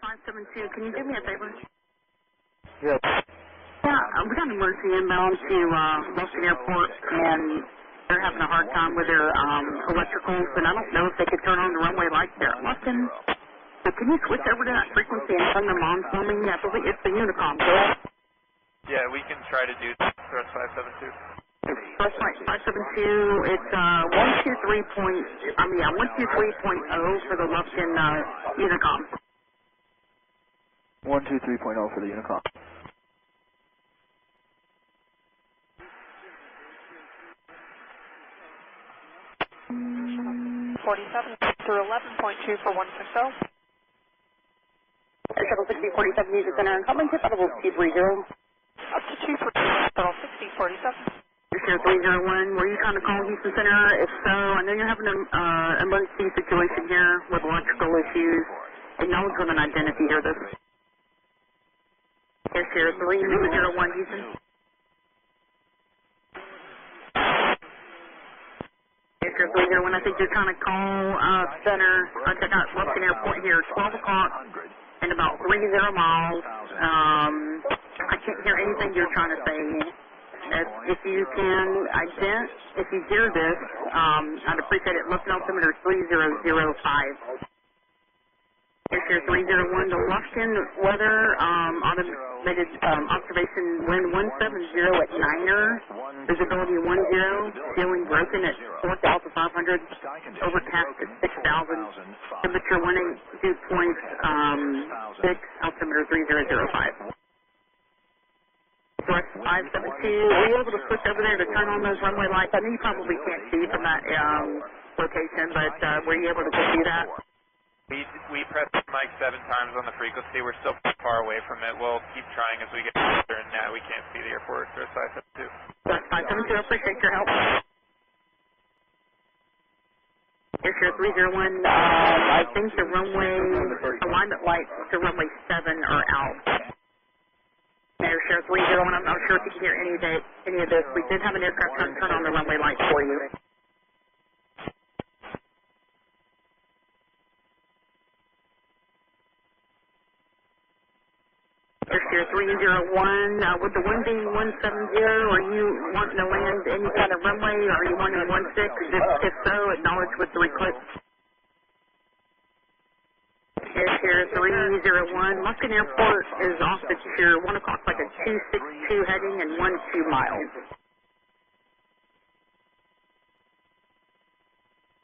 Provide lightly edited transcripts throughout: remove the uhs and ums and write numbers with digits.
572, can you do me a favor? Yes. Yeah, we got an emergency inbound to LUFKIN Airport, and they're having a hard time with their electricals, and I don't know if they could turn on the runway lights there at LUFKIN. So can you switch over to that frequency and turn them on for me? I believe it's the Unicom, correct? Yeah, we can try to do that. Thrust 572. Thrust 572, it's 123.0 for the LUFKIN Unicom. 123.0 for the Unicom. Through 11.2 for 160. Shuttle 6047 Music Center, coming tip out of 230. Up to 2 for Shuttle 6047. Share 301, were you trying to call Houston Center? If so, I know you're having an emergency situation here with electrical issues. Acknowledge with an identity here, this. Share 301 Houston. Share 301, I think you're trying to call Center. I got LUFKIN Airport here, 12 o'clock and about 30 miles. I can't hear anything you're trying to say. If you can if you hear this, I'd appreciate it. LUFKIN altimeter 3005. Share 301, the LUFKIN weather, automated observation wind 170 at 9er, visibility 10, ceiling broken at 4,500, overcast at 6,000, temperature 182.6, altimeter 3005. Thrust 572, were you able to switch over there to turn on those runway lights? I know you probably can't see from that location, but were you able to do that? We pressed the mic 7 times on the frequency. We're still far away from it. We'll keep trying as we get closer, and now we can't see the airport. Thrust 572. Thrust 572, appreciate your help. Share 301, I think the runway alignment lights to runway 7 are out. Share 301, I'm not sure if you can hear any of this. We did have an aircraft turn on the runway lights for you. Share 301, with the wind being 170, are you wanting to land any kind of runway, or are you wanting 16? If so, acknowledge with 3 clicks. Share 301, LUFKIN Airport is off the Share 1 o'clock, like a 262 heading and 12 miles.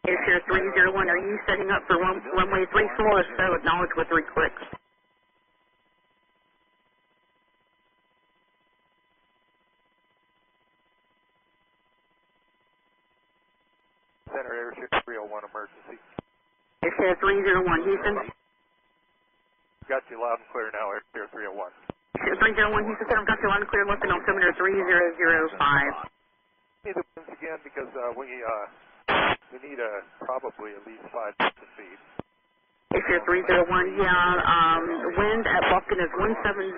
Share 301, are you setting up for runway 34? If so, acknowledge with 3 clicks. Center Airship 301 emergency. Share 301 Houston. Got you loud and clear now, Air 301. Share 301 Houston Center, got you loud and clear, LUFKIN altimeter 3005. Need the winds again because we need probably at least 5 to feet. Share 301, yeah, wind at LUFKIN is 170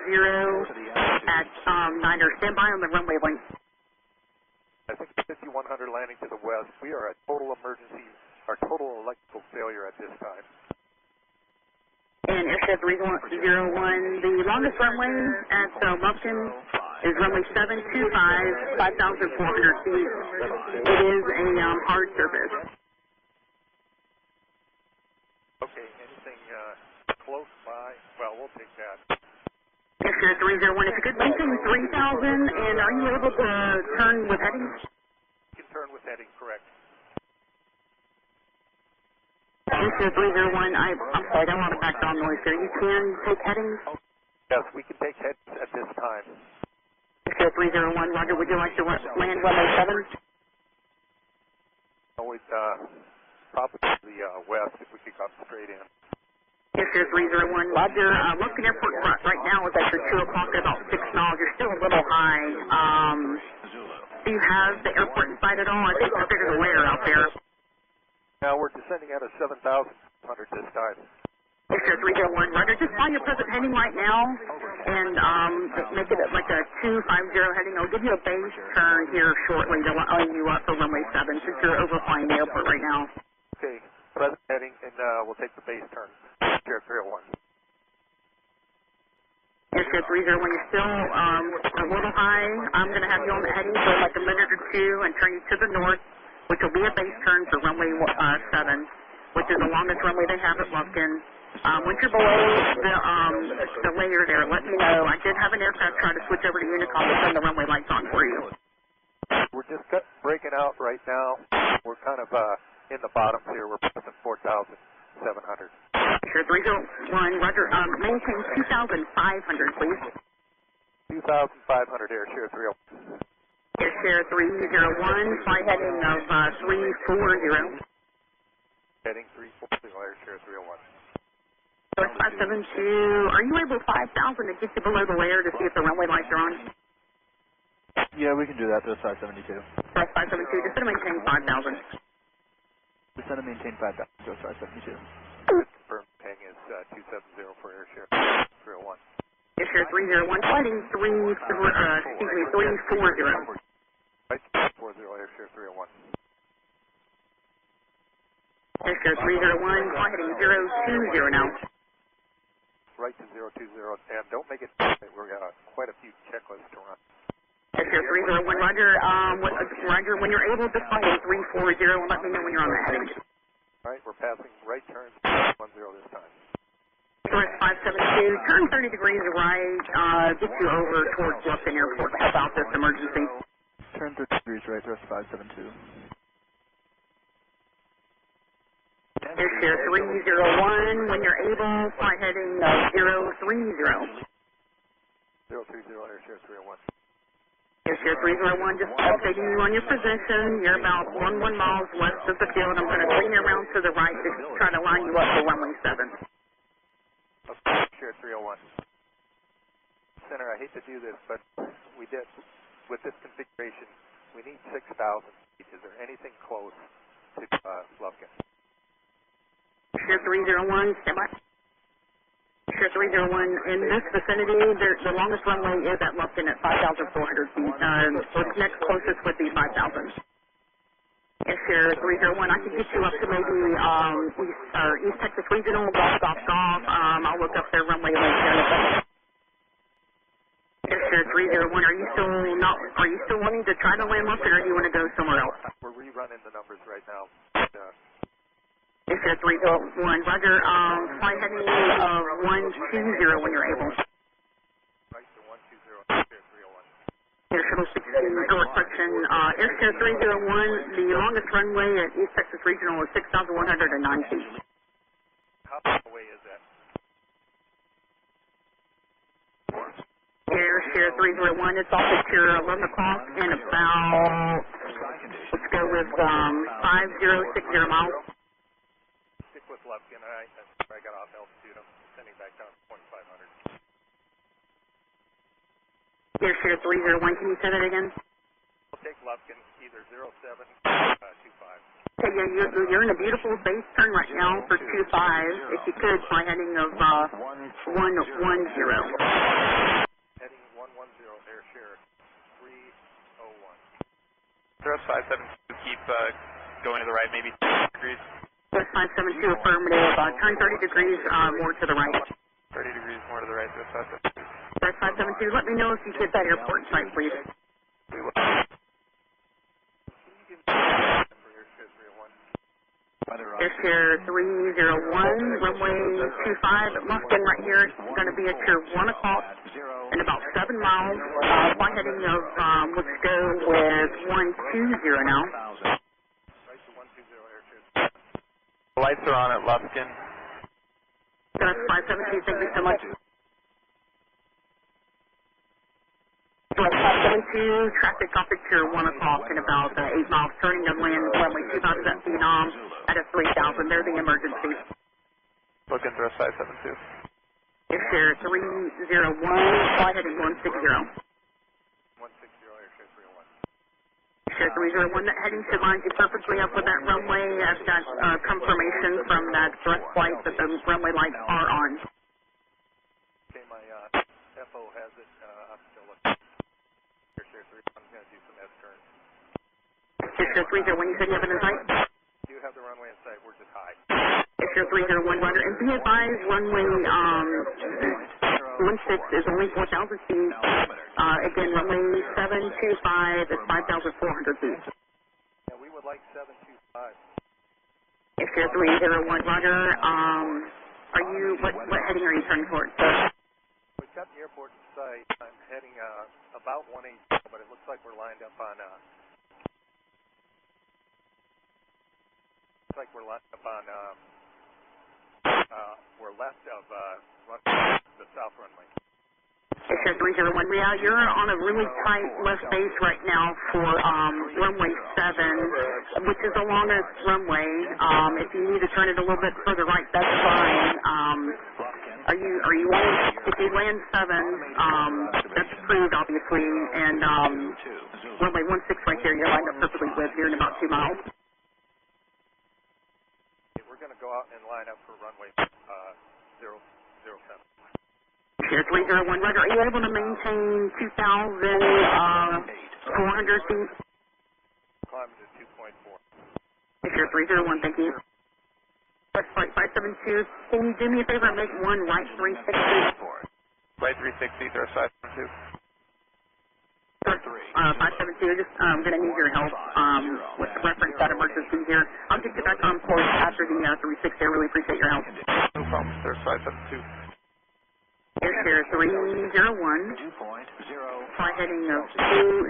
at 9er. Stand by on the runway link. I think 5100 landing to the west. We are at total emergency, our total electrical failure at this time. And Airship 301, the longest runway at LUFKIN is runway 725, 5,400 feet. It is a hard surface. Okay, anything close by? Well, we'll take that. Airship 301, if you could maintain 3,000, and are you able to turn with heading? You can turn with heading, correct. Airship 301, I'm sorry, I don't want to back down noise here. You can take headings? Yes, we can take headings at this time. Airship 301, Roger, would you like to land runway 7? Always probably to the west if we could come straight in. Airship 301, Roger. LUFKIN Airport right now is at 2 o'clock at about 6 miles. You're still a little high. Do you have the airport in sight at all? I think we're figuring a layer out there. Now we're descending at a 7,100 this time. Airship 301, Roger. Just find your present heading right now and make it like a 250 heading. I'll give you a base turn here shortly to line you up for runway 7 since you're overflying the airport right now. Okay, present heading, and we'll take the base turn. Air 301. Airshare 301, you're still a little high. I'm going to have you on the heading for like a minute or two and turn you to the north, which will be a base turn for runway 7, which is the longest runway they have at Lufkin. Once you're below the layer there, let me know. I did have an aircraft try to switch over to Unicom to turn the runway lights on for you. We're just breaking out right now. We're kind of in the bottoms here. We're passing 4,700. Sure, 301, Roger. Maintain 2,500, please. 2,500, Airshare 301. Airshare 301, flight heading of 340. Heading 340, Airshare 301. North 572, are you able 5,000 to get you below the layer to see if the runway lights are on? Yeah, we can do that. That's 572. North 572, just going to maintain 5,000. Just going to maintain 5,000. So 572. Confirmed ping is 270 for Airshare 301. Airshare 301, flighting 340. Right, 40, Airshare 301. Airshare 301, flight heading 020 now. Right to 020, and don't make it, we've got quite a few checklists to run. Airshare 301, Roger. Roger, when you're able to fly in 340, let me know when you're on the heading. All right, we're passing right turns 10 this time. North 572, turn 30 degrees right, get you over towards Lufkin Airport. How about this emergency? Turn 30 degrees right, thrust 572. Airshare 301, when you're able, fly heading 030. 030, Airshare 301. Airshare 301, just updating you on your position. You're about 11 miles west of the field. I'm going to swing you around to the right to try to line you up for runway 7. Airshare 301. Center, I hate to do this, but we did, with this configuration, we need 6,000 feet. Is there anything close to Lufkin? Airshare 301, stand by. Airshare 301, in this vicinity, the longest runway is at Lufkin at 5,400 feet. What's next closest would be 5,000. Airshare 301, I can get you up to maybe East Texas Regional, golf. I'll look up their runway later in a second. Airshare 301, are you still wanting to try to land Lufkin, or do you want to go somewhere else? We're rerunning the numbers right now. Airshare 301, Roger. Flight heading of 120 when you're able. Right to 120, Airshare 301. Air Shuttle 16, door correction. Airshare 301, the longest runway at East Texas Regional is 6,109 feet. How far away is that? Airshare 301, it's off at your 11 o'clock and about, let's go with 5060 miles. Stick with Lufkin. I got off altitude. I'm sending back down to 2,500. Airshare 301, can you say that again? We'll take Lufkin, either 07, 25. Okay, yeah, you're in a beautiful base turn right now for 25. If you could, fly heading of 110. Heading 110, Airshare 301. Thrust 572, keep going to the right, maybe 2 degrees. West 572, affirmative. Turn 30 degrees more to the right. 30 degrees more to the right, thrust 572. West 572, let me know if you hit that airport site, please. We will. Airshare 301, runway 25 at Lufkin right here. It's going to be at your 1 o'clock in about 7 miles. Flight heading of, let's go with 120 now. The lights are on at Lufkin. That's 572, thank you so much. West 572, traffic off at your 1 o'clock in about 8 miles, turning to land runway 25 at Vietnam at a 3,000. They're the emergency. Looking thrust 572. Airshare 301, flight heading 160. 160, Airshare 301. Airshare 301, that heading should line you perfectly up with that runway. I've got confirmation from that direct flight that the runway lights are on. Okay, my FO has it. I'm still looking. Airshare 301 is going to do some S-turns. Airshare 301, you said you have it in sight? Do you have the runway in sight? We're just high. Airshare 301, Roger. And be advised, runway, 16 is only 4,000 feet. Again, runway 725 is 5,400 feet. Yeah, we would like 725. Air 301, Roger. Are you, what heading are you turning towards? We've got the airport in sight. I'm heading about 180, but it looks like we're lined up on, we're left of the south runway. Air 301, yeah, you're on a really tight left base right now for runway 7, which is the longest runway. If you need to turn it a little bit further right, that's fine. Are you wanting, if you land 7, that's approved obviously, and runway 16 right there, you're lined up perfectly with here in about 2 miles. Okay, we're going to go out and line up for runway 007. Air 301, Roger. Are you able to maintain 2,400 feet? Climbing to 2.4. Air 301, thank you. West Flight 572, can you do me a favor and make one right 360? Right 360, throw side 2. 572, just going to need your help with the reference that emergency here. I'll get you back on course after the 360. I really appreciate your help. No problem, throw side 72. Air 301, flight heading of 270.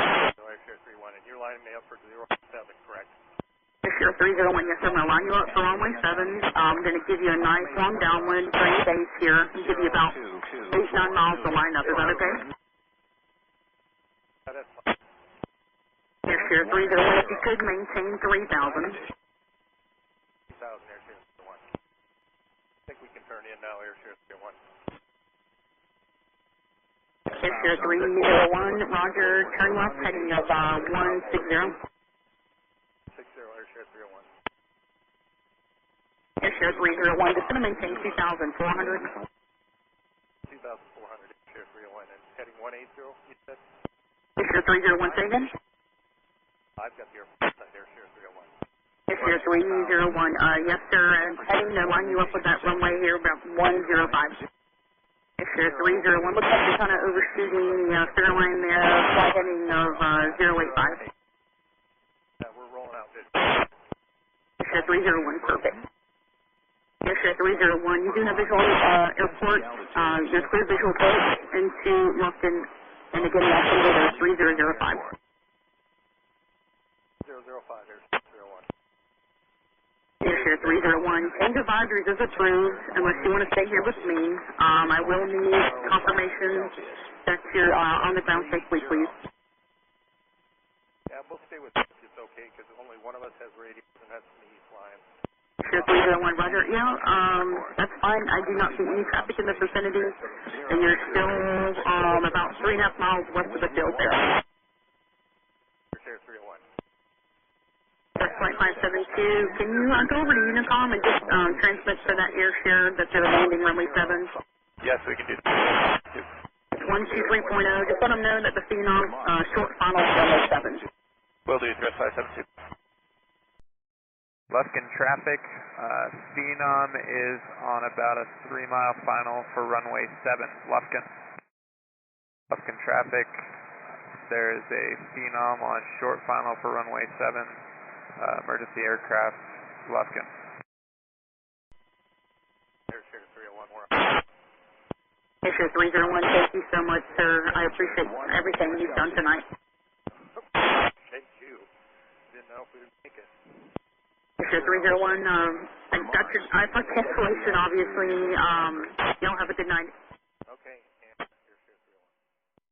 Air 31, and you're lining me up for 07, correct? Air 301, yes sir, I'm going to line you up for runway 7. I'm going to give you a nice long downwind for your base here. I'll give you about 8-9 miles to line up. Is that okay? That's fine. Air 301, if you could maintain 3,000. 2,000, Air 31. I think we can turn in now, Air 31. Air 301, Roger, turn left heading of 160. 60, Air 301. Air 301, just going to maintain 2,400. 2,400, Air 301, and heading 180, you said? Air 301, say again? I've got the airport side, Air 301. Air 301, yes sir, and heading to line you up with that runway here about 105. Air 301, looks like you're kind of overshooting the fair line there, flight heading of 085. Yeah, we're rolling out this. Air 301, perfect. Air 301, you do have visual airport, there's clear visual approach into LUFKIN, and again that's into 3005. 005, Air 301. Air 301, change of advisories is approved unless you want to stay here with me. I will need confirmation that you're on the ground safely, please. Yeah, we'll stay with this if it's okay, because only one of us has radios, and that's me flying. Air 301, Roger. Yeah, that's fine. I do not see any traffic in the vicinity, and you're still about 3.5 miles west of the field there. Air 301. That's flight 572. Can you go over to Unicom and just transmit for that air share that they're landing runway 7? Yes, we can do that. 123.0. Just let them know that the Phenom short final is runway 7. Will do, throw side 72. LUFKIN traffic, Phenom is on about a 3-mile final for runway 7, LUFKIN. LUFKIN traffic, there is a Phenom on short final for runway 7. Emergency aircraft, LUFKIN. Air 301, we're on. Air 301, thank you so much, sir. I appreciate everything you've done tonight. Thank you. Didn't know if we would make it. Air 301, I got your cancellation, obviously. Y'all have a good night.